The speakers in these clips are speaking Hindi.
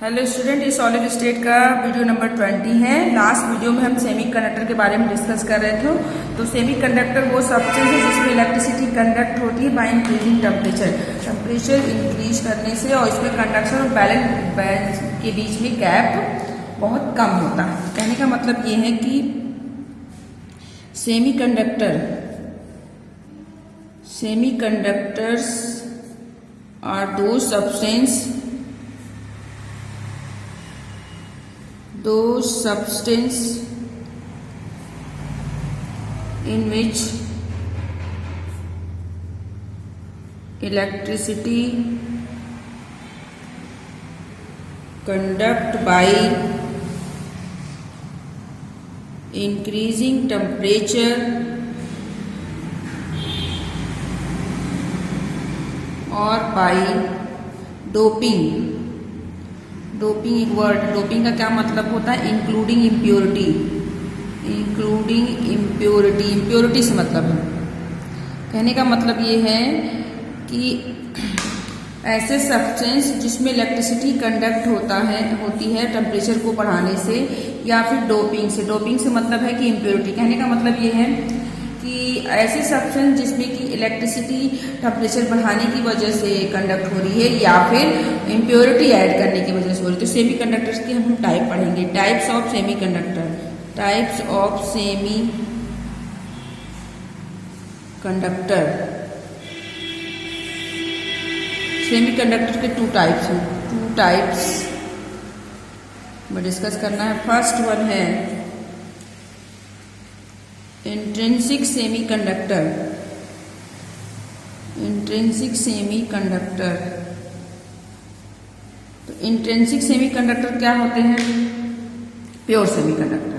हेलो स्टूडेंट, ये सॉलिड स्टेट का वीडियो नंबर 20 है। लास्ट वीडियो में हम सेमीकंडक्टर के बारे में डिस्कस कर रहे थे। तो सेमीकंडक्टर वो सब्सटेंस है जिसमें इलेक्ट्रिसिटी कंडक्ट होती है बाय इंक्रीजिंग टेम्परेचर इंक्रीज करने से, और इसमें कंडक्शन और बैलेंस के बीच में गैप बहुत कम होता है। कहने का मतलब ये है कि semiconductors are those substance in which electricity conduct by increasing temperature or by doping एक वर्ड, डोपिंग का क्या मतलब होता है? इंक्लूडिंग इम्प्योरिटी से मतलब है। कहने का मतलब ये है कि ऐसे सब्सटेंस जिसमें इलेक्ट्रिसिटी कंडक्ट होती है टेम्परेचर को बढ़ाने से, या फिर डोपिंग से मतलब है कि इम्प्योरिटी। कहने का मतलब ये है कि ऐसे सब्सटेंस जिसमें कि इलेक्ट्रिसिटी टेम्परेचर बढ़ाने की वजह से कंडक्ट हो रही है, या फिर इम्प्योरिटी ऐड करने की वजह से हो रही है। तो सेमीकंडक्टर्स की हम टाइप पढ़ेंगे। टाइप्स ऑफ सेमीकंडक्टर के टू टाइप्स में डिस्कस करना है। फर्स्ट वन है इंट्रिंसिक सेमीकंडक्टर। तो इंट्रिंसिक सेमीकंडक्टर क्या होते हैं? प्योर सेमीकंडक्टर्स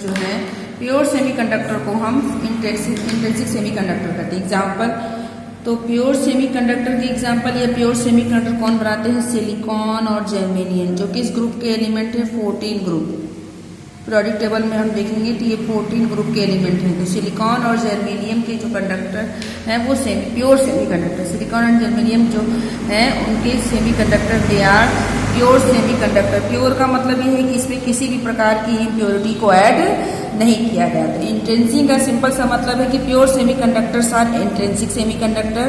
जो है, प्योर सेमीकंडक्टर को हम इंट्रिंसिक सेमीकंडक्टर कहते हैं। एग्जाम्पल, तो प्योर सेमीकंडक्टर की एग्जांपल, ये प्योर सेमीकंडक्टर कौन बनाते हैं? सिलिकॉन और जर्मेनियम, जो कि इस ग्रुप के एलिमेंट है 14 ग्रुप। पीरियोडिक टेबल में हम देखेंगे तो ये 14 ग्रुप के एलिमेंट हैं। तो सिलिकॉन और जर्मेनियम के जो कंडक्टर हैं वो प्योर सेमीकंडक्टर। सिलिकॉन और जर्मेनियम जो हैं उनके semiconductor they are pure semiconductor. Pure का मतलब ये है कि इसमें किसी भी प्रकार की इम्प्योरिटी को ऐड नहीं किया गया। तो इंट्रिंसिक का सिंपल सा मतलब है कि pure semiconductors are intrinsic semiconductor,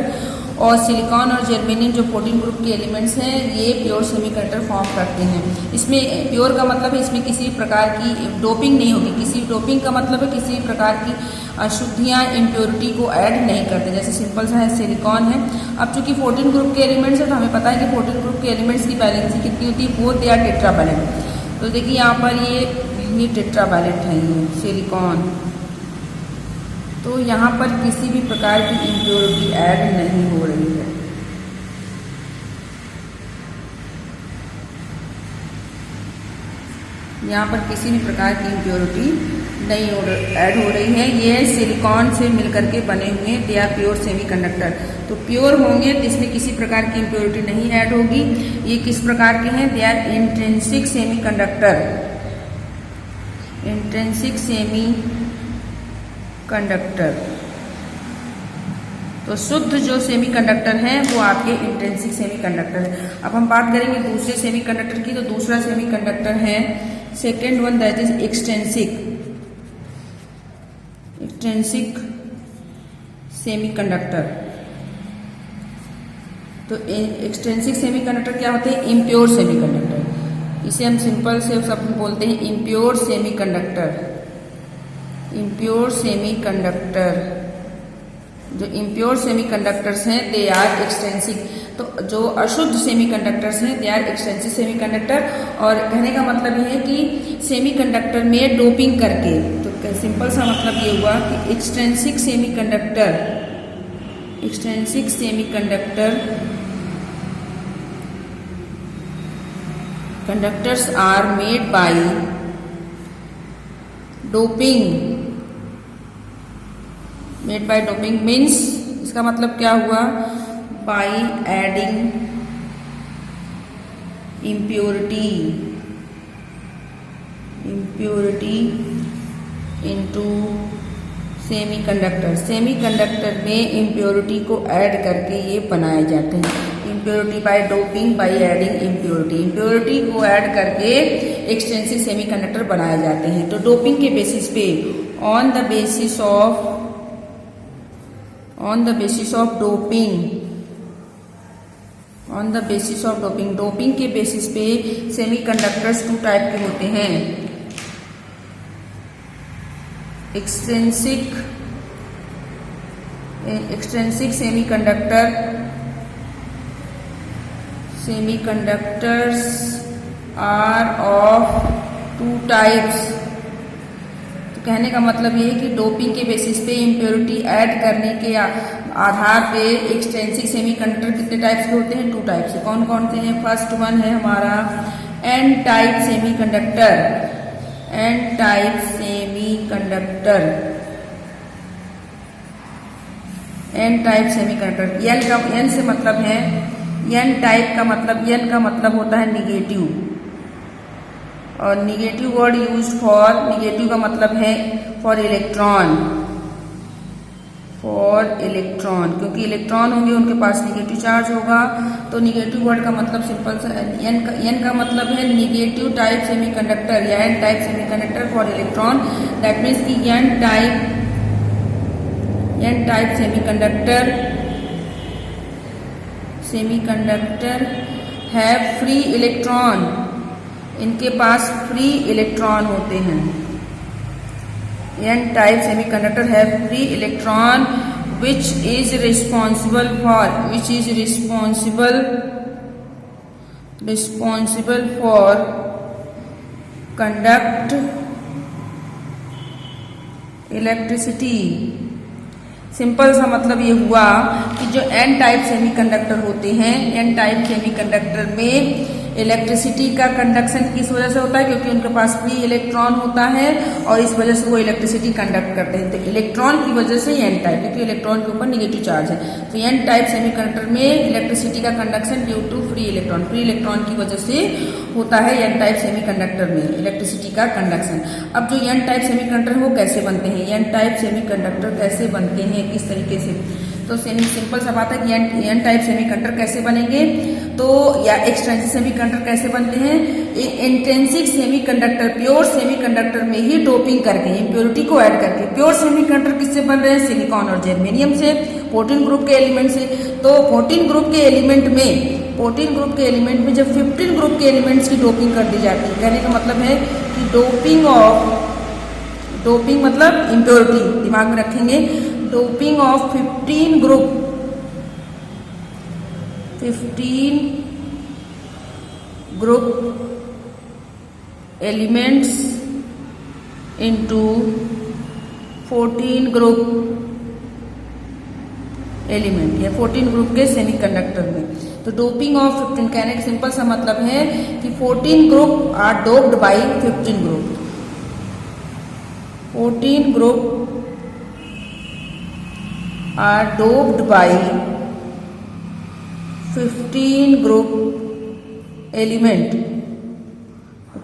और सिलिकॉन और जर्मेनियम जो 14 ग्रुप के एलिमेंट्स हैं ये प्योर सेमीकंडक्टर फॉर्म करते हैं। इसमें प्योर का मतलब है इसमें किसी प्रकार की डोपिंग नहीं होगी। डोपिंग का मतलब है किसी प्रकार की अशुद्धियाँ, इम्प्योरिटी को ऐड नहीं करते। जैसे सिंपल सा है सिलिकॉन है। अब चूंकि 14 ग्रुप के एलिमेंट्स है तो हमें पता है कि 14 ग्रुप के एलिमेंट्स की बैलेंसी कितनी होती है? वो दे आर टेट्रावैलेंट। तो देखिए यहाँ पर ये टेट्रावैलेंट है ये सिलिकॉन। तो यहाँ पर किसी भी प्रकार की इम्प्योरिटी ऐड नहीं हो रही है। यहाँ पर किसी भी प्रकार की इम्प्योरिटी नहीं ऐड हो रही है। ये सिलिकॉन से मिलकर के बने हुए दे आर प्योर सेमीकंडक्टर। तो प्योर होंगे तो इसमें किसी प्रकार की इम्प्योरिटी नहीं ऐड होगी। ये किस प्रकार के हैं? They are intrinsic semiconductor. तो शुद्ध जो सेमीकंडक्टर हैं वो आपके इंट्रिंसिक सेमीकंडक्टर है। अब हम बात करेंगे दूसरे सेमीकंडक्टर की। तो दूसरा सेमीकंडक्टर है second one, that is extrinsic semiconductor. तो एक्सट्रिंसिक सेमीकंडक्टर क्या होते हैं? Impure semiconductor. इसे हम सिंपल से शब्द बोलते हैं इम्प्योर सेमीकंडक्टर। जो इम्प्योर सेमीकंडक्टर्स हैं दे आर एक्सट्रिंसिक। तो जो अशुद्ध सेमीकंडक्टर्स हैं दे आर एक्सट्रिंसिक सेमीकंडक्टर। और कहने का मतलब ये है कि सेमीकंडक्टर में डोपिंग करके, तो सिंपल सा मतलब ये हुआ कि extrinsic semiconductor conductors are made by doping. Means इसका मतलब क्या हुआ? By adding impurity into semiconductor में इम्प्योरिटी को ऐड करके ये बनाए जाते हैं। Impurity by doping by adding impurity को ऐड करके एक्सटेंसिव सेमीकंडक्टर बनाए जाते हैं। तो डोपिंग के बेसिस पे on the basis of doping के बेसिस पे सेमीकंडक्टर्स 2 टाइप के होते हैं। Extrinsic semiconductors are of 2 types. तो कहने का मतलब ये है कि डोपिंग के बेसिस पे इम्प्योरिटी ऐड करने के आधार पे एक्सट्रिंसिक सेमीकंडक्टर कितने टाइप्स के होते हैं? 2 टाइप्स से। कौन कौन से हैं? फर्स्ट वन है हमारा n type semiconductor. N type semiconductor n से मतलब है, एन टाइप का मतलब, एन का मतलब होता है निगेटिव, और negative word use for, negative का मतलब है फॉर इलेक्ट्रॉन, क्योंकि इलेक्ट्रॉन होंगे उनके पास निगेटिव चार्ज होगा। तो निगेटिव वर्ड का मतलब सिंपल सा एन का मतलब है निगेटिव टाइप सेमीकंडक्टर या N type semiconductor for electron. That means कि N type semiconductor have free electron, इनके पास फ्री इलेक्ट्रॉन होते हैं। N type semiconductor have free electron which is responsible for conduct electricity। Simple सा मतलब ये हुआ कि जो एन टाइप सेमीकंडक्टर होते हैं, एन टाइप सेमीकंडक्टर में इलेक्ट्रिसिटी का कंडक्शन किस वजह से होता है? क्योंकि उनके पास फ्री इलेक्ट्रॉन होता है और इस वजह से वो इलेक्ट्रिसिटी कंडक्ट करते हैं। तो इलेक्ट्रॉन की वजह से एन टाइप, क्योंकि इलेक्ट्रॉन के ऊपर निगेटिव चार्ज है। तो एन टाइप सेमीकंडक्टर में इलेक्ट्रिसिटी का conduction due to free electron की वजह से होता है एन टाइप सेमीकंडक्टर में इलेक्ट्रिसिटी का कंडक्शन। अब जो एन टाइप सेमीकंडक्टर है वो कैसे बनते हैं? एन टाइप सेमीकंडक्टर कैसे बनते हैं, किस तरीके से? तो सिंपल सा बात है कि एन टाइप सेमीकंडक्टर कैसे बनेंगे, तो या एक्सट्रिंसिक सेमीकंडक्टर कैसे बनते हैं? इंट्रिंसिक सेमीकंडक्टर, प्योर सेमीकंडक्टर में ही डोपिंग करके, इम्प्योरिटी को ऐड करके। प्योर सेमीकंडक्टर किससे बन रहे हैं? सिलिकॉन और जर्मेनियम से, 14 ग्रुप के एलिमेंट से। तो 14 ग्रुप के एलिमेंट में जब 15 ग्रुप के एलिमेंट्स की डोपिंग कर दी जाती है, कहने का मतलब है कि डोपिंग मतलब इम्प्योरिटी, दिमाग में रखेंगे। Doping of 15 group elements into 14 group element या 14 ग्रुप के सेमीकंडक्टर में। तो डोपिंग ऑफ 15 कहने का सिंपल सा मतलब है कि 14 group are doped by 15 group. 14 group are doped by 15 group element।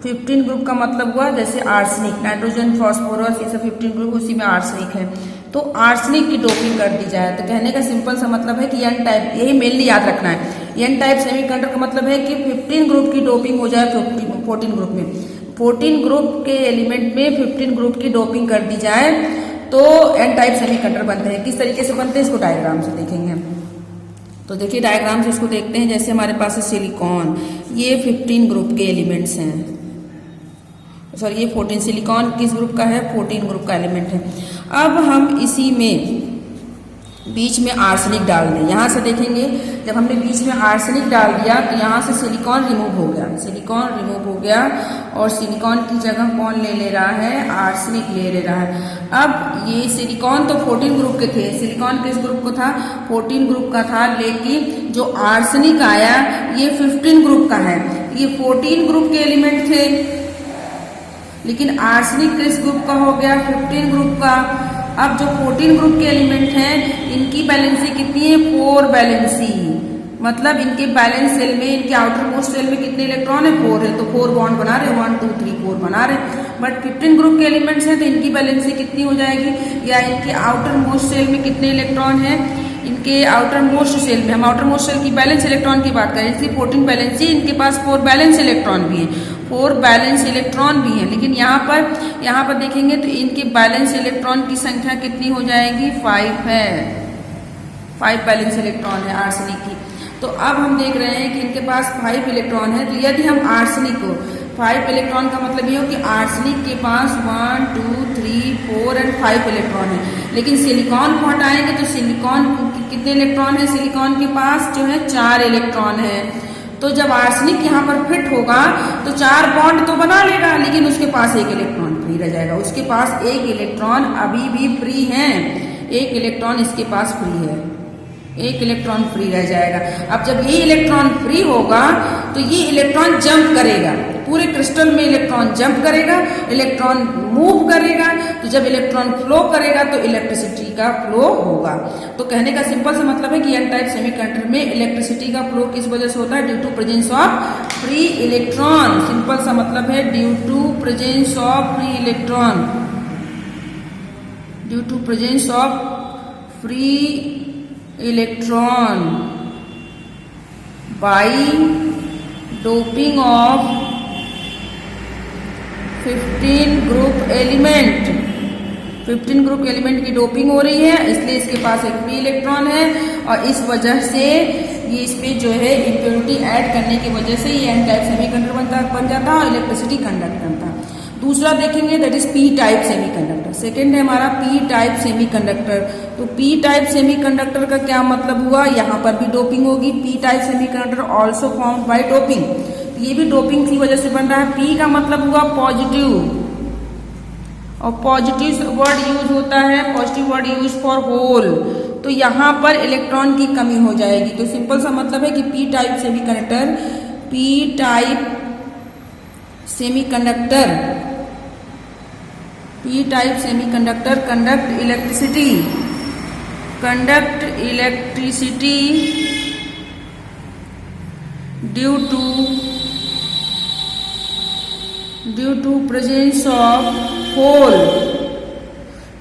15 group का मतलब हुआ जैसे आर्सेनिक, नाइट्रोजन, फास्फोरस, ये सब 15 ग्रुप, उसी में आर्सेनिक है। तो आर्सेनिक की डोपिंग कर दी जाए। तो कहने का सिंपल सा मतलब है कि एन टाइप, यही मेनली याद रखना है। एन टाइप सेमीकंडक्टर का मतलब है कि 15 ग्रुप की डोपिंग हो जाए 14 ग्रुप में। 14 ग्रुप के एलिमेंट में 15 ग्रुप की डोपिंग कर दी जाए तो एन टाइप सेमीकंडक्टर बनते हैं। किस तरीके से बनते हैं इसको डायग्राम से देखेंगे हम। तो देखिए डायग्राम से इसको देखते हैं। जैसे हमारे पास है सिलिकॉन, ये 15 ग्रुप के एलिमेंट्स हैं, सॉरी ये 14। सिलिकॉन किस ग्रुप का है? 14 ग्रुप का एलिमेंट है। अब हम इसी में बीच में आर्सेनिक डाल दें। यहाँ से देखेंगे जब हमने बीच में आर्सेनिक डाल दिया तो यहाँ से सिलिकॉन रिमूव हो गया, और सिलिकॉन की जगह कौन ले रहा है? आर्सेनिक ले रहा है। अब ये सिलिकॉन तो 14 ग्रुप के थे, सिलिकॉन किस ग्रुप को था? 14 ग्रुप का था, लेकिन जो आर्सेनिक आया ये 15 ग्रुप का है। ये 14 ग्रुप के एलिमेंट थे, लेकिन आर्सेनिक किस ग्रुप का हो गया? 15 ग्रुप का। अब जो 14 ग्रुप के एलिमेंट हैं इनकी वैलेंसी कितनी है? 4 वैलेंसी, मतलब इनके बैलेंस सेल में, इनके आउटर मोस्ट सेल में कितने इलेक्ट्रॉन है? 4 है, तो 4 बॉन्ड बना रहे, 1 2 3 4 बना रहे। बट 15 ग्रुप के एलिमेंट्स हैं तो इनकी बैलेंसी कितनी हो जाएगी, या इनके आउटर मोस्ट सेल में कितने इलेक्ट्रॉन है? इनके आउटर मोस्ट सेल में, हम आउटर मोस्ट सेल की बैलेंस इलेक्ट्रॉन की बात करें, इसलिए 14 बैलेंसी, इनके पास 4 बैलेंस इलेक्ट्रॉन भी है, 4 बैलेंस इलेक्ट्रॉन भी है। लेकिन यहाँ पर देखेंगे तो इनके बैलेंस इलेक्ट्रॉन की संख्या कितनी हो जाएगी? 5 है, 5 बैलेंस इलेक्ट्रॉन है आर्सेनिक की। तो अब हम देख रहे हैं कि इनके पास 5 इलेक्ट्रॉन है, तो यदि हम आर्सेनिक को 5 इलेक्ट्रॉन का मतलब ये हो कि आर्सेनिक के पास 1 2 3 4 एंड 5 इलेक्ट्रॉन है। लेकिन सिलिकॉन को हटाएंगे तो सिलिकॉन कितने इलेक्ट्रॉन है? सिलिकॉन के पास जो है 4 इलेक्ट्रॉन है। तो जब आर्सेनिक यहाँ पर फिट होगा तो 4 बॉन्ड तो बना लेगा, लेकिन उसके पास 1 इलेक्ट्रॉन फ्री रह जाएगा। उसके पास 1 इलेक्ट्रॉन अभी भी फ्री है, 1 इलेक्ट्रॉन इसके पास फ्री है, 1 इलेक्ट्रॉन फ्री रह जाएगा। अब जब ये इलेक्ट्रॉन फ्री होगा तो ये इलेक्ट्रॉन जंप करेगा, पूरे क्रिस्टल में इलेक्ट्रॉन जंप करेगा, इलेक्ट्रॉन मूव करेगा। तो जब इलेक्ट्रॉन फ्लो करेगा तो इलेक्ट्रिसिटी का फ्लो होगा। तो कहने का सिंपल सा मतलब है कि एन टाइप सेमीकंडक्टर में इलेक्ट्रिसिटी का फ्लो किस वजह से होता है? Due to presence of free electron. Simple सा मतलब है due to presence of free electron, due to presence of free electron by doping of 15 group element. 15 group element की डोपिंग हो रही है, इसलिए इसके पास एक फ्री इलेक्ट्रॉन है और इस वजह से ये इसमें जो है इम्प्योरिटी ऐड करने की वजह से ये एन टाइप सेमीकंडक्टर बन जाता है और इलेक्ट्रिसिटी कंडक्ट करता है। दूसरा देखेंगे that is P type semiconductor. Second है हमारा पी टाइप सेमीकंडक्टर। तो पी टाइप सेमीकंडक्टर का क्या मतलब हुआ? यहाँ पर भी डोपिंग होगी। P type semiconductor also formed by doping, ये भी डोपिंग की वजह से बन रहा है। पी का मतलब हुआ पॉजिटिव, और पॉजिटिव वर्ड यूज होता है, positive word use for hole. तो यहाँ पर इलेक्ट्रॉन की कमी हो जाएगी। तो सिंपल सा मतलब है कि p type semiconductor, p type semiconductor, p type semiconductor conduct electricity, conduct electricity due to presence of hole.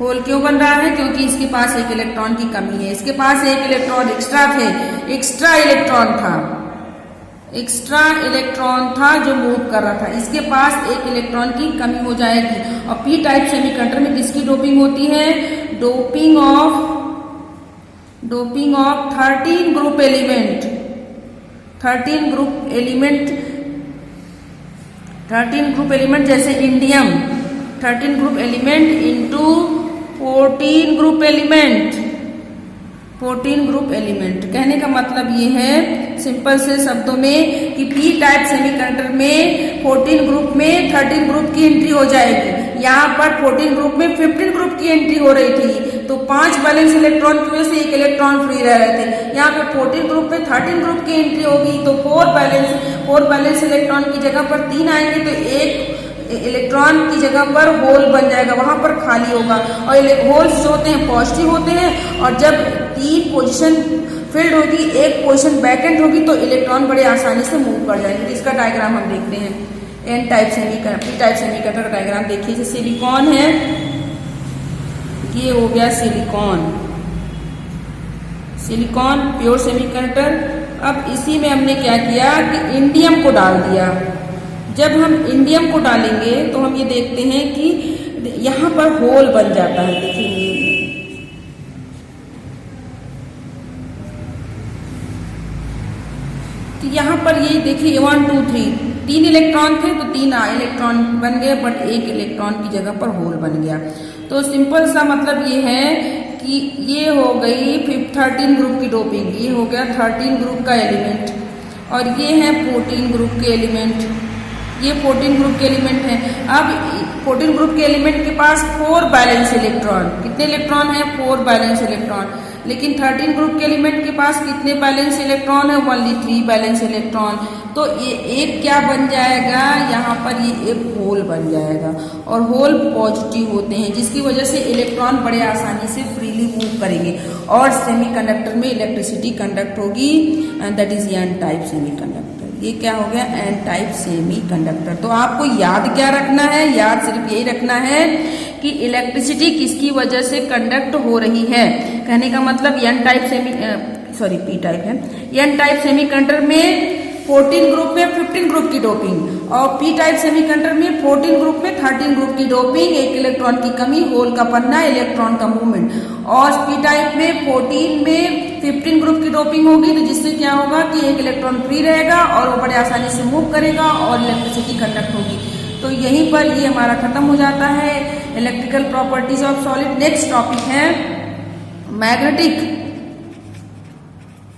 Hole क्यों बन रहा है? क्योंकि इसके पास 1 इलेक्ट्रॉन की कमी है, इसके पास 1 इलेक्ट्रॉन एक्स्ट्रा थे, एक्स्ट्रा इलेक्ट्रॉन था जो मूव कर रहा था, इसके पास 1 इलेक्ट्रॉन की कमी हो जाएगी। और पी टाइप सेमीकंडक्टर में किसकी डोपिंग होती है? Doping of 13 group element, 13 group element जैसे indium, 13 group element into 14 group element, 14 group element. कहने का मतलब ये है सिंपल से शब्दों में कि पी टाइप सेमीकंडक्टर में 14 ग्रुप में 13 ग्रुप की एंट्री हो जाएगी। यहाँ पर 14 ग्रुप में 15 ग्रुप की एंट्री हो रही थी, तो 5 बैलेंस इलेक्ट्रॉन की वजह से 1 इलेक्ट्रॉन फ्री रह रहे थे। यहाँ पे 14 ग्रुप में 13 ग्रुप की एंट्री होगी तो 4 बैलेंस इलेक्ट्रॉन की जगह पर 3 आएंगे, तो 1 इलेक्ट्रॉन की जगह पर होल बन जाएगा, वहां पर खाली होगा। और होल्स जो होते हैं पॉजिटिव होते हैं, और जब 3 पोजीशन फिल्ड होगी, 1 पोजीशन वैकेंट होगी, तो इलेक्ट्रॉन बड़े आसानी से मूव कर जाएंगे। तो इसका डायग्राम हम देखते हैं। N type semiconductor, p type semiconductor का डायग्राम देखिए। जैसे सिलिकॉन है, ये हो गया सिलिकॉन प्योर सेमीकंडक्टर। अब इसी में हमने क्या किया कि इंडियम को डाल दिया। जब हम इंडियम को डालेंगे तो हम ये देखते हैं कि यहाँ पर होल बन जाता है, देखेंगे। तो यहाँ पर ये देखिए 1 2 3 इलेक्ट्रॉन थे, तो 3 इलेक्ट्रॉन बन गए, बट 1 इलेक्ट्रॉन की जगह पर होल बन गया। तो सिंपल सा मतलब ये है कि ये हो गई 13 ग्रुप की डोपिंग, ये हो गया 13 ग्रुप का एलिमेंट, और ये है 14 ग्रुप के एलिमेंट, ये 14 ग्रुप के एलिमेंट हैं। अब 14 ग्रुप के एलिमेंट के पास 4 बैलेंस इलेक्ट्रॉन, कितने इलेक्ट्रॉन हैं? 4 बैलेंस इलेक्ट्रॉन। लेकिन 13 ग्रुप के एलिमेंट के पास कितने बैलेंस इलेक्ट्रॉन है? Only 3 balance electron. तो ये एक क्या बन जाएगा? यहाँ पर ये एक होल बन जाएगा और होल पॉजिटिव होते हैं, जिसकी वजह से इलेक्ट्रॉन बड़े आसानी से फ्रीली मूव करेंगे और सेमीकंडक्टर में इलेक्ट्रिसिटी कंडक्ट होगी, and that is n type semiconductor. ये क्या हो गया? N type semiconductor. तो आपको याद क्या रखना है? याद सिर्फ यही रखना है कि इलेक्ट्रिसिटी किसकी वजह से कंडक्ट हो रही है। कहने का मतलब एन टाइप पी टाइप है। एन टाइप सेमीकंडक्टर में 14 ग्रुप में 15 ग्रुप की डोपिंग और पी टाइप सेमीकंडक्टर में 14 ग्रुप में 13 ग्रुप की डोपिंग, एक इलेक्ट्रॉन की कमी, होल का बनना, इलेक्ट्रॉन का मूवमेंट। और पी टाइप में 14 में 15 ग्रुप की डोपिंग होगी, तो जिससे क्या होगा कि एक इलेक्ट्रॉन फ्री रहेगा और वो बड़े आसानी से मूव करेगा और इलेक्ट्रिसिटी कंडक्ट होगी। तो यहीं पर ये हमारा खत्म हो जाता है electrical properties of solid. Next topic है मैग्नेटिक।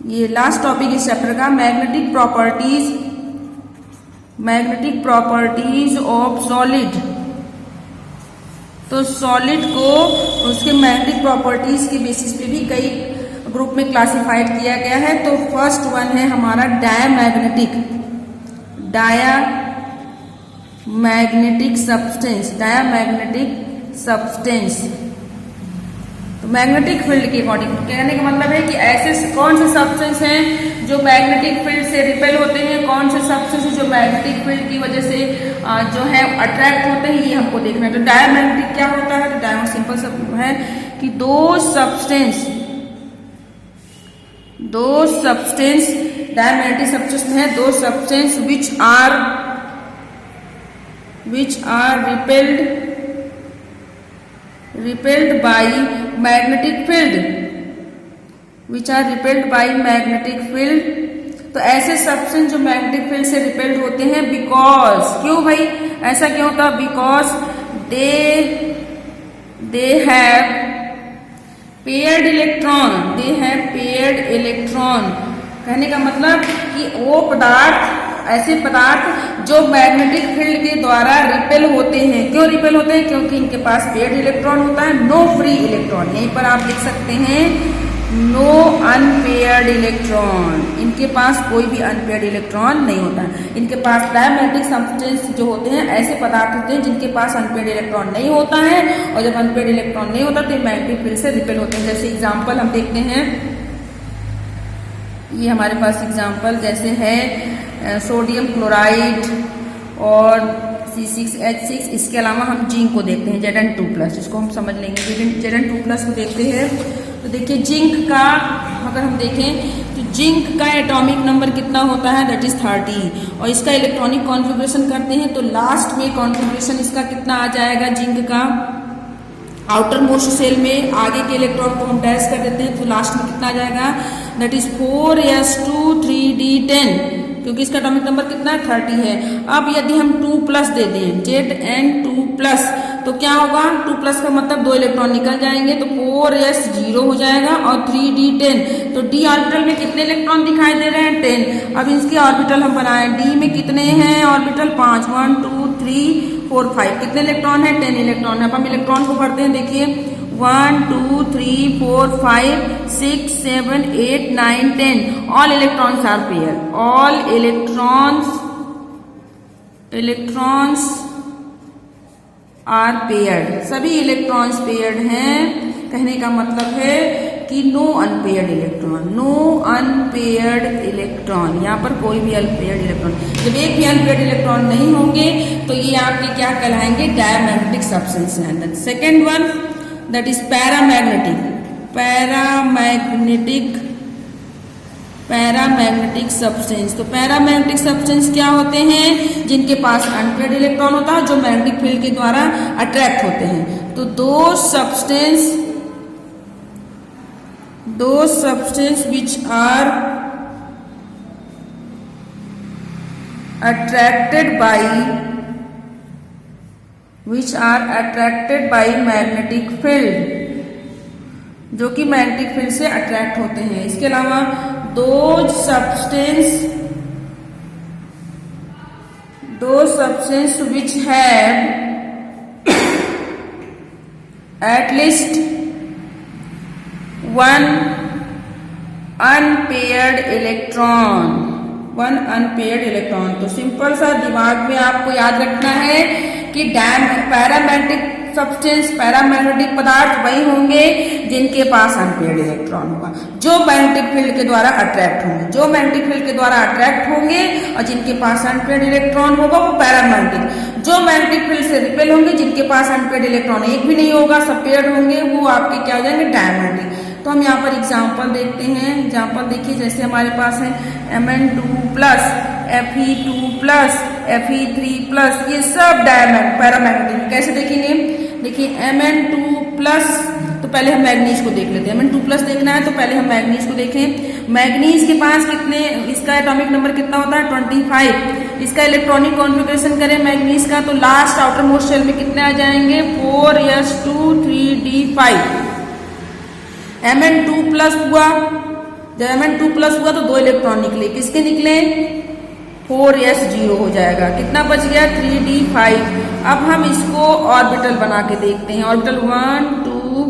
ये लास्ट टॉपिक इस चैप्टर का, मैग्नेटिक प्रॉपर्टीज ऑफ सॉलिड। तो सॉलिड को उसके मैग्नेटिक प्रॉपर्टीज के बेसिस पे भी कई ग्रुप में क्लासिफाइड किया गया है। तो फर्स्ट वन है हमारा डायामैग्नेटिक सब्सटेंस। तो मैग्नेटिक फील्ड के अकॉर्डिंग कहने का मतलब है कि ऐसे कौन से सब्सटेंस हैं जो मैग्नेटिक फील्ड से रिपेल होते हैं, कौन से सब्सटेंस हैं जो मैग्नेटिक फील्ड की वजह से जो है अट्रैक्ट होते हैं, ये हमको देखना है। तो डायामैग्नेटिक क्या होता है? तो डाया सिंपल सब है कि दो सब्सटेंस डायामैग्नेटिक सब्सटेंस है, दो substance which are repelled by magnetic field, तो ऐसे सब्सटेंस जो मैग्नेटिक फील्ड से रिपेल्ड होते हैं, बिकॉज, क्यों भाई ऐसा क्यों होता? Because they have paired electron. कहने का मतलब कि वो ऐसे पदार्थ जो मैग्नेटिक फील्ड के द्वारा रिपेल होते हैं। क्यों रिपेल होते हैं? क्योंकि इनके पास पेयर्ड इलेक्ट्रॉन होता है, नो फ्री इलेक्ट्रॉन। यहीं पर आप देख सकते हैं नो अनपेयर्ड इलेक्ट्रॉन, इनके पास कोई भी अनपेयर्ड इलेक्ट्रॉन नहीं होता है। इनके पास डायमैग्नेटिक सब्सटेंस जो होते हैं ऐसे पदार्थ होते हैं जिनके पास अनपेयर्ड इलेक्ट्रॉन नहीं होता है, और जब अनपेयर्ड इलेक्ट्रॉन नहीं होता तो मैग्नेटिक फील्ड से रिपेल होते हैं। जैसे एग्जाम्पल हम देखते हैं, ये हमारे पास एग्जाम्पल जैसे है सोडियम क्लोराइड और C6H6। इसके अलावा हम जिंक को देखते हैं, Zn2+, जिसको हम समझ लेंगे। Zn2+ को देखते हैं तो देखिए जिंक का अगर हम देखें तो जिंक का एटॉमिक नंबर कितना होता है? That is 30। और इसका इलेक्ट्रॉनिक कॉन्फ़िगरेशन करते हैं तो लास्ट में कॉन्फ़िगरेशन इसका कितना आ जाएगा? जिंक का आउटर मोस्ट सेल में आगे के इलेक्ट्रॉन को हम डैश कर देते हैं तो लास्ट में कितना आ जाएगा? दैट इज 4s2 3d10, क्योंकि इसका एटॉमिक नंबर कितना है? 30 है। अब यदि हम 2+ दे दें, Zn2+, तो क्या होगा? 2+ का मतलब 2 इलेक्ट्रॉन निकल जाएंगे, तो 4s 0 हो जाएगा और 3d10। तो d ऑर्बिटल में कितने इलेक्ट्रॉन दिखाई दे रहे हैं? 10। अब इसके ऑर्बिटल हम बनाए, d में कितने हैं ऑर्बिटल? 5, 1 2 3 4 5। कितने इलेक्ट्रॉन है? 10 इलेक्ट्रॉन है। अब हम इलेक्ट्रॉन को भरते हैं, देखिए 1 2 3 4 5 6 7 8 9 10। All electrons are pair, all electrons are paired, सभी इलेक्ट्रॉन्स पेयर्ड हैं। कहने का मतलब है कि नो अनपेयर्ड इलेक्ट्रॉन, यहाँ पर कोई भी अनपेयर्ड इलेक्ट्रॉन। जब एक भी अनपेयर्ड इलेक्ट्रॉन नहीं होंगे तो ये आपके क्या कहलाएंगे? डायमैग्नेटिक सब्सटेंस हैं। Second one that is paramagnetic substance. तो पैरामैग्नेटिक सब्सटेंस क्या होते हैं? जिनके पास अनपेयर्ड इलेक्ट्रॉन होता है जो मैग्नेटिक फील्ड के द्वारा अट्रैक्ट होते हैं। तो those substance which are attracted by magnetic field, जो कि मैग्नेटिक फील्ड से अट्रैक्ट होते हैं। इसके अलावा दो substance which have at least one unpaired electron, one unpaired electron. तो सिंपल सा दिमाग में आपको याद रखना है कि पैरामैग्नेटिक सब्सटेंस, पैरामैग्नेटिक पदार्थ वही होंगे जिनके पास अनपेयर्ड इलेक्ट्रॉन होगा, जो मैग्नेटिक फील्ड के द्वारा अट्रैक्ट होंगे, जो मैग्नेटिक फील्ड के द्वारा अट्रैक्ट होंगे और जिनके पास अनपेयर्ड इलेक्ट्रॉन होगा वो पैरामैग्नेटिक, जो मैग्नेटिक फील्ड से रिपेल होंगे, जिनके पास अनपेयर्ड इलेक्ट्रॉन एक भी नहीं होगा, सब पेयर्ड होंगे, वो आपके क्या हो जाएंगे, डायमैग्नेटिक। तो हम यहाँ पर एग्जाम्पल देखते हैं। एग्जाम्पल देखिए, जैसे हमारे पास है Mn2+, Fe2+, Fe3+, ये सब डायमैग्नेटिक पैरामैग्नेटिक। कैसे देखेंगे, देखिए Mn2+, तो पहले हम मैग्नीज को देख लेते हैं। Mn2+ देखना है तो पहले हम मैग्नीज को देखें। मैग्नीज के पास कितने, इसका एटॉमिक नंबर कितना होता है 25। इसका इलेक्ट्रॉनिक कॉन्फ़िगरेशन करें मैग्नीज का, तो लास्ट आउटर मोस्ट शेल में कितने आ जाएंगे 4s2 3d5। Mn2+ हुआ, जब Mn2+ हुआ तो 2 इलेक्ट्रॉन निकले, किसके निकले 4s0 हो जाएगा, कितना बच गया 3d5। अब हम इसको ऑर्बिटल बना के देखते हैं। ऑर्बिटल 1 2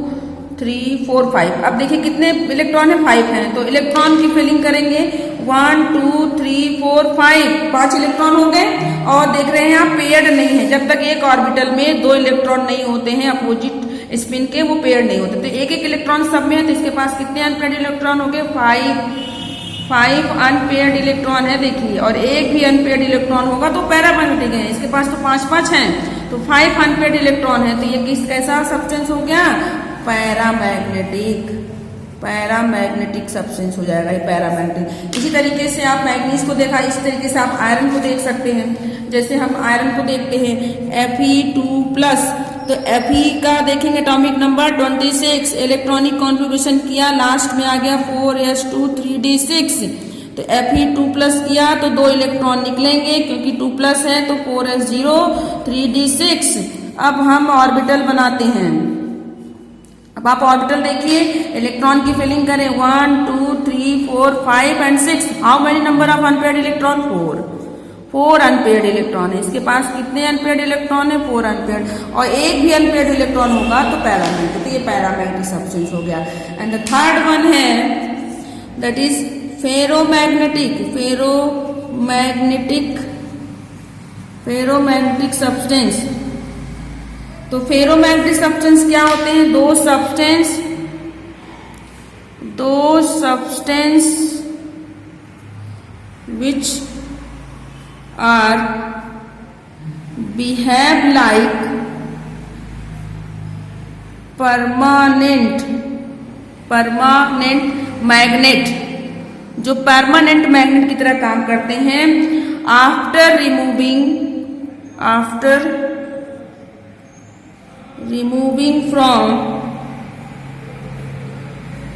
3 4 5। अब देखिए कितने इलेक्ट्रॉन है, 5 हैं, तो इलेक्ट्रॉन की फिलिंग करेंगे 1 2 3 4 5, 5 इलेक्ट्रॉन हो गए। और देख रहे हैं आप पेयर्ड नहीं है, जब तक एक ऑर्बिटल में 2 इलेक्ट्रॉन नहीं होते हैं अपोजिट स्पिन के, वो पेयर्ड नहीं होते। तो एक एक इलेक्ट्रॉन सब में है, तो इसके पास कितने अनपेयर्ड इलेक्ट्रॉन हो गए 5 अनपेयर्ड इलेक्ट्रॉन है देखिए, और एक भी अनपेयर्ड इलेक्ट्रॉन होगा तो पैरामैग्नेटिक है। इसके पास तो 5 हैं, तो 5 अनपेयर्ड इलेक्ट्रॉन है, तो ये किस कैसा सब्सटेंस हो गया, पैरामैग्नेटिक, पैरामैग्नेटिक सब्सटेंस हो जाएगा ये पैरामैग्नेटिक। इसी तरीके से आप मैग्नीज को देखा, इसी तरीके से आप आयरन को देख सकते हैं। जैसे हम आयरन को देखते हैं Fe2+, तो Fe का देखेंगे एटॉमिक नंबर 26, इलेक्ट्रॉनिक कॉन्फ़िगरेशन किया, लास्ट में आ गया 4s2 3d6। तो Fe2+ किया तो 2 इलेक्ट्रॉन निकलेंगे, क्योंकि 2+ है तो 4s0 3d6। अब हम ऑर्बिटल बनाते हैं। अब आप ऑर्बिटल देखिए, इलेक्ट्रॉन की फिलिंग करें 1 2 3 4 5 and 6। How many number of unpaired electron, 4 unpaired electron है। इसके पास कितने अनपेयर्ड इलेक्ट्रॉन है, 4 अनपेयर्ड, और एक भी अनपेयर्ड इलेक्ट्रॉन होगा तो पैरामैग्नेटिक, तो ये पैरामैग्नेटिक सब्सटेंस हो गया। एंड द थर्ड वन है that is ferromagnetic, ferromagnetic substance. तो फेरोमैग्नेटिक सब्सटेंस क्या होते हैं, those substance which are behave like permanent magnet, जो परमानेंट मैग्नेट की तरह काम करते हैं। After removing from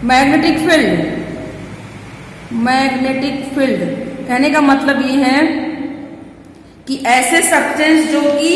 magnetic field, कहने का मतलब ये है कि ऐसे सब्सटेंस जो कि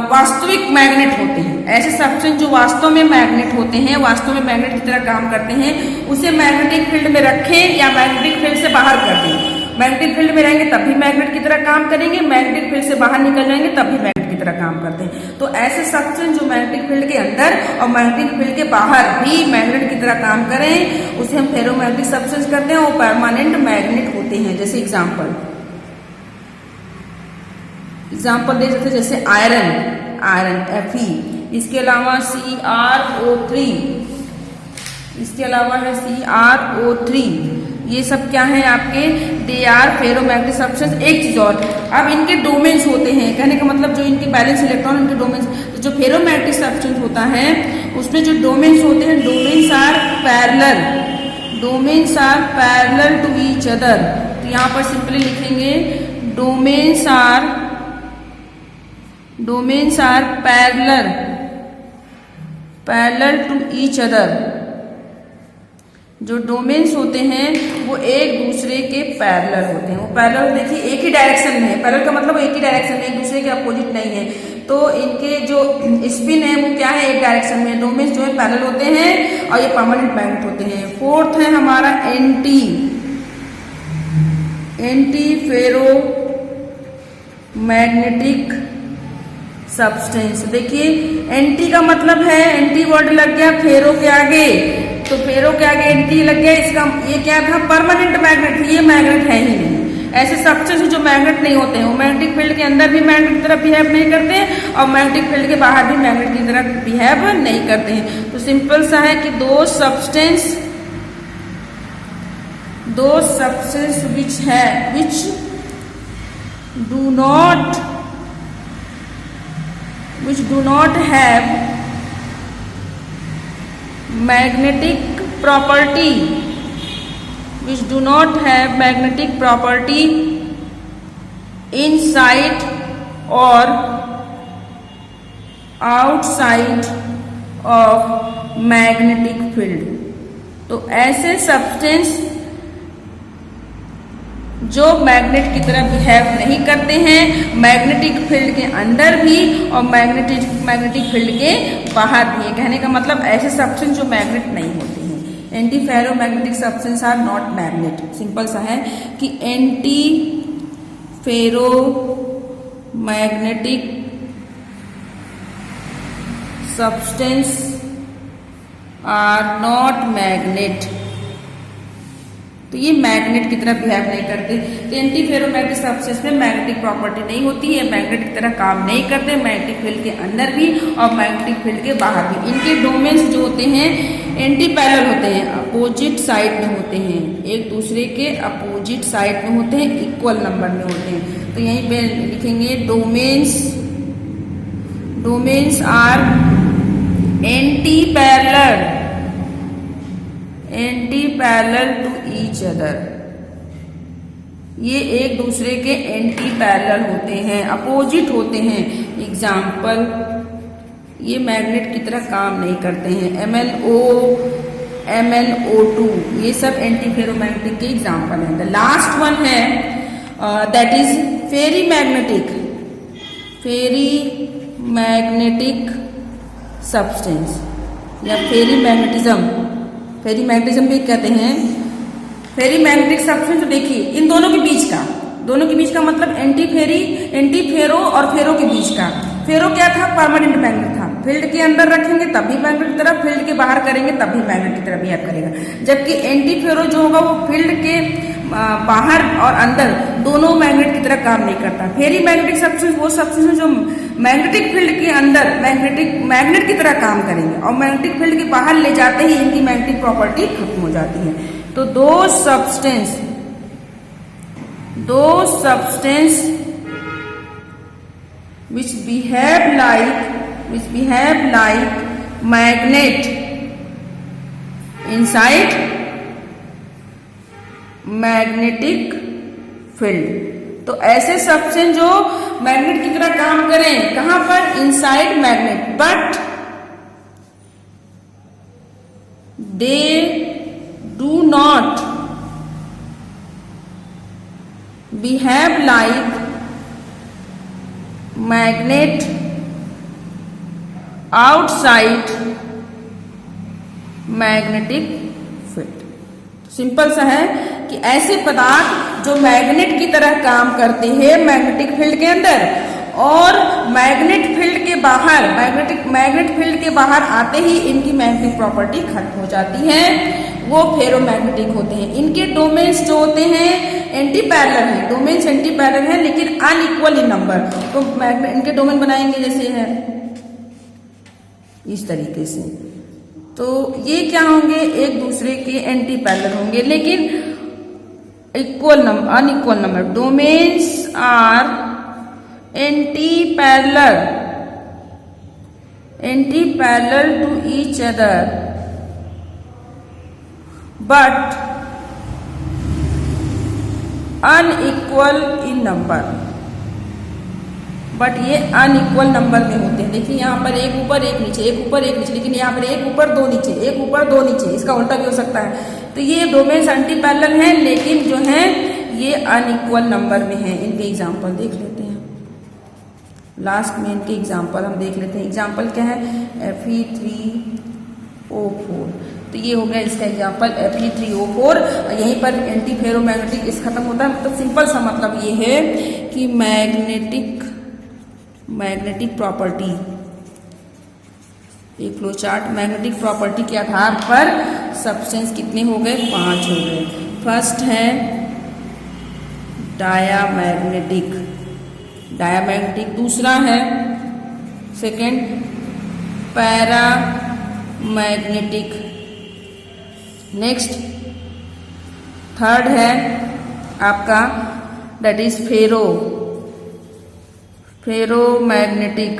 वास्तविक मैग्नेट होते हैं, ऐसे सब्सटेंस जो वास्तव में मैग्नेट होते हैं, वास्तव में मैग्नेट की तरह काम करते हैं, उसे मैग्नेटिक फील्ड में रखें या मैग्नेटिक फील्ड से बाहर कर दें। मैग्नेटिक फील्ड में रहेंगे तब भी मैग्नेट की तरह काम करेंगे, मैग्नेटिक फील्ड से बाहर निकल जाएंगे तब भी मैग्नेट की तरह काम करते हैं। तो ऐसे सब्सटेंस जो मैग्नेटिक फील्ड के अंदर और मैग्नेटिक फील्ड के बाहर भी मैग्नेट की तरह काम करें, उसे हम फेरोमैग्नेटिक सब्सटेंस करते हैं, वो परमानेंट मैग्नेट होते हैं। जैसे एग्जाम्पल देख सकते हैं, जैसे आयरन Fe, इसके अलावा CrO3, इसके अलावा है CrO3, ये सब क्या है आपके, दे आर फेरोमैग्नेटिक सब्सटेंस। एक चीज और, अब इनके डोमेन्स होते हैं, कहने का मतलब जो इनके बैलेंस इलेक्ट्रॉन, इनके डोमेन्स, जो फेरोमैग्नेटिक सब्सटेंस होता है उसमें जो डोमेन्स होते हैं, domains are parallel to each other. तो यहाँ पर सिंपली लिखेंगे domains are parallel to each other. जो डोमेन्स होते हैं वो एक दूसरे के पैरेलल होते हैं। वो पैरेलल देखिए एक ही डायरेक्शन में है, पैरेलल का मतलब एक ही डायरेक्शन में, एक दूसरे के अपोजिट नहीं है। तो इनके जो स्पिन है वो क्या है, एक डायरेक्शन में। डोमेन्स जो है पैरेलल होते हैं और ये परमानेंट मैग्नेट होते हैं। फोर्थ है हमारा एंटी फेरोमैग्नेटिक सब्सटेंस। देखिए एंटी का मतलब है, एंटी वर्ड लग गया फेरो के आगे, तो फेरो के आगे एंटी लग गया, इसका ये क्या था, परमानेंट मैग्नेट, ये मैग्नेट है ही नहीं। ऐसे सब्सटेंस जो मैग्नेट नहीं होते हैं वो मैग्नेटिक फील्ड के अंदर भी मैग्नेट की तरह बिहेव नहीं करते हैं और मैग्नेटिक फील्ड के बाहर भी मैग्नेट की तरह बिहेव नहीं करते हैं। तो सिंपल सा है कि दो substance which do not have magnetic property inside or outside of magnetic field। तो ऐसे सब्सटेंस जो मैग्नेट की तरह बिहेव नहीं करते हैं मैग्नेटिक फील्ड के अंदर भी और मैग्नेटिक फील्ड के बाहर भी। कहने का मतलब ऐसे सब्सटेंस जो मैग्नेट नहीं होते हैं। Anti ferro magnetic substance are not magnet. Simple सा है कि anti ferro magnetic substance are not magnet. तो ये मैग्नेट की तरह बिहेव नहीं करते। तो एंटी फेरोमैग्नेटिक सब्सटेंस में मैग्नेटिक प्रॉपर्टी नहीं होती है, मैग्नेट की तरह काम नहीं करते मैग्नेटिक फील्ड के अंदर भी और मैग्नेटिक फील्ड के बाहर भी। इनके डोमेन्स जो होते हैं एंटी पैरेलल होते हैं, अपोजिट साइड में होते हैं, एक दूसरे के अपोजिट साइड में होते हैं, इक्वल नंबर में होते हैं। तो यहीं पे लिखेंगे domains are anti parallel to each other. ये एक दूसरे के एंटी पैरेलल होते हैं, अपोजिट होते हैं। एग्जाम्पल, ये मैग्नेट की तरह काम नहीं करते हैं। MnO2 ये सब एंटी फेरोमैग्नेटिक के एग्जाम्पल हैं। द लास्ट वन है that is ferri magnetic substance या फेरी मैग्नेटिज्म भी कहते हैं। फेरी मैग्नेटिक सब्सटेंस, तो देखिए इन दोनों के बीच का मतलब एंटी फेरो और फेरो के बीच का। फेरो क्या था, परमानेंट मैग्नेट था, फील्ड के अंदर रखेंगे तब भी मैग्नेट की तरह, फील्ड के बाहर करेंगे तब भी मैग्नेट की तरह बिहेव करेगा। जबकि एंटी फेरो जो होगा वो फील्ड के बाहर और अंदर दोनों मैग्नेट की तरह काम नहीं करता। फेरी मैग्नेटिक सब्सटेंस वो सब्सटेंस जो मैग्नेटिक फील्ड के अंदर मैग्नेट की तरह काम करेंगे और मैग्नेटिक फील्ड के बाहर ले जाते ही इनकी मैग्नेटिक प्रॉपर्टी खत्म हो जाती है। तो those substance which behave like magnet inside magnetic field. तो ऐसे सब्सटेंस जो मैग्नेट की तरह काम करें, कहां पर, inside magnet, but they do not behave like magnet outside magnetic field. Simple सा है कि ऐसे पदार्थ जो मैग्नेट की तरह काम करते हैं मैग्नेटिक फील्ड के अंदर और मैग्नेट फील्ड के बाहर आते ही इनकी मैग्नेटिक प्रॉपर्टी खत्म हो जाती है, वो फेरोमैग्नेटिक होते हैं। इनके डोमेन्स जो होते हैं एंटी पैरेलल हैं, डोमेन्स एंटी पैरेलल हैं लेकिन अनइक्वल इन नंबर। तो इनके डोमेन बनाएंगे जैसे है इस तरीके से, तो ये क्या होंगे, एक दूसरे के एंटी पैरेलल होंगे लेकिन unequal number. Domains are anti parallel to each other but unequal in number. But ये अनइक्वल नंबर में होते हैं। देखिए यहाँ पर एक ऊपर एक नीचे, एक ऊपर एक नीचे, लेकिन यहाँ पर एक ऊपर दो नीचे, एक ऊपर दो नीचे, इसका उल्टा भी हो सकता है। तो ये डोमेन्स एंटी पैरेलल हैं लेकिन जो है ये अनइक्वल नंबर में है। इनके एग्जाम्पल देख लेते हैं, लास्ट में इनके एग्जाम्पल हम देख लेते हैं। एग्जाम्पल क्या है, Fe3O4। तो ये हो गया इसका एग्जाम्पल Fe3O4। यहीं पर एंटी फेरोमैग्नेटिक इस खत्म होता है। मतलब सिंपल सा मतलब ये है कि मैग्नेटिक प्रॉपर्टी एक फ्लो चार्ट मैग्नेटिक प्रॉपर्टी के आधार पर सब्सटेंस कितने हो गए, 5 हो गए। फर्स्ट है डायामैग्नेटिक, डायामैग्नेटिक। दूसरा है सेकेंड पैरामैग्नेटिक। नेक्स्ट थर्ड है आपका दैट इज फेरोमैग्नेटिक।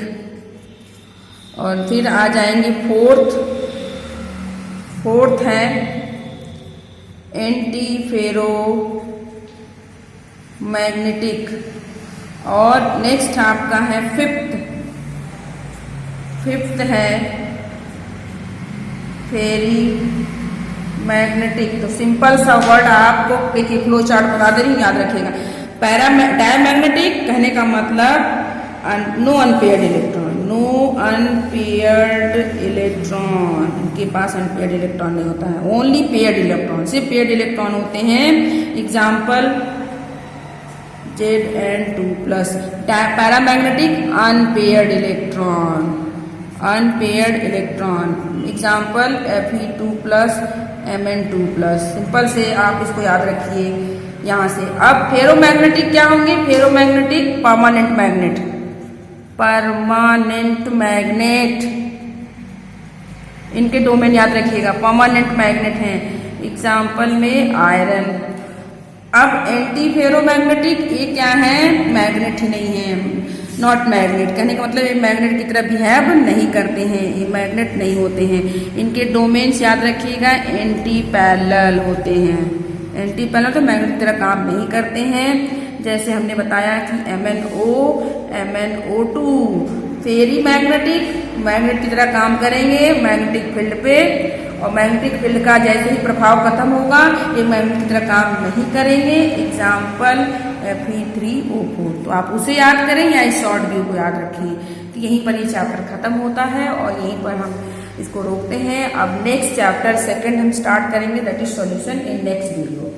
और फिर आ जाएंगे फोर्थ है एंटी फेरोमैग्नेटिक। और नेक्स्ट आपका है फिफ्थ है फेरी मैग्नेटिक। तो सिंपल सा वर्ड आपको एक फ्लो चार्ट बता दे रही हूँ, याद रखिएगा। डायमैग्नेटिक कहने का मतलब नो अनपेयर्ड इलेक्ट्रॉन, इनके पास अनपेयर्ड इलेक्ट्रॉन नहीं होता है, ओनली पेयर्ड इलेक्ट्रॉन, सिर्फ पेयर्ड इलेक्ट्रॉन होते हैं। Example Zn2+। Paramagnetic unpaired electron, example Fe2+, Mn2+। Simple से आप इसको याद रखिए यहाँ से। अब फेरोमैग्नेटिक क्या होंगे, फेरोमैग्नेटिक परमानेंट मैग्नेट, इनके डोमेन याद रखिएगा, परमानेंट मैग्नेट हैं। एग्जाम्पल में आयरन। अब एंटी फेरोमैग्नेटिक ये क्या है, मैग्नेट ही नहीं है, नॉट मैग्नेट। कहने का मतलब ये मैग्नेट की तरह बिहेव नहीं करते हैं, ये मैग्नेट नहीं होते हैं। इनके डोमेन्स याद रखिएगा, एंटी पैरेलल होते हैं। एंटी पैरेलल तो मैग्नेट की तरह काम नहीं करते हैं। जैसे हमने बताया कि MnO2 फेरी मैग्नेट की तरह काम करेंगे मैग्नेटिक फील्ड पे, और मैग्नेटिक फील्ड का जैसे ही प्रभाव खत्म होगा ये मैग्नेट की तरह काम नहीं करेंगे। Example Fe3O4। तो आप उसे याद करें या इस शॉर्ट व्यू को याद रखिए। तो यहीं पर ये चैप्टर खत्म होता है और यहीं पर हम इसको रोकते हैं। अब नेक्स्ट चैप्टर सेकंड हम स्टार्ट करेंगे, that is solution in next video.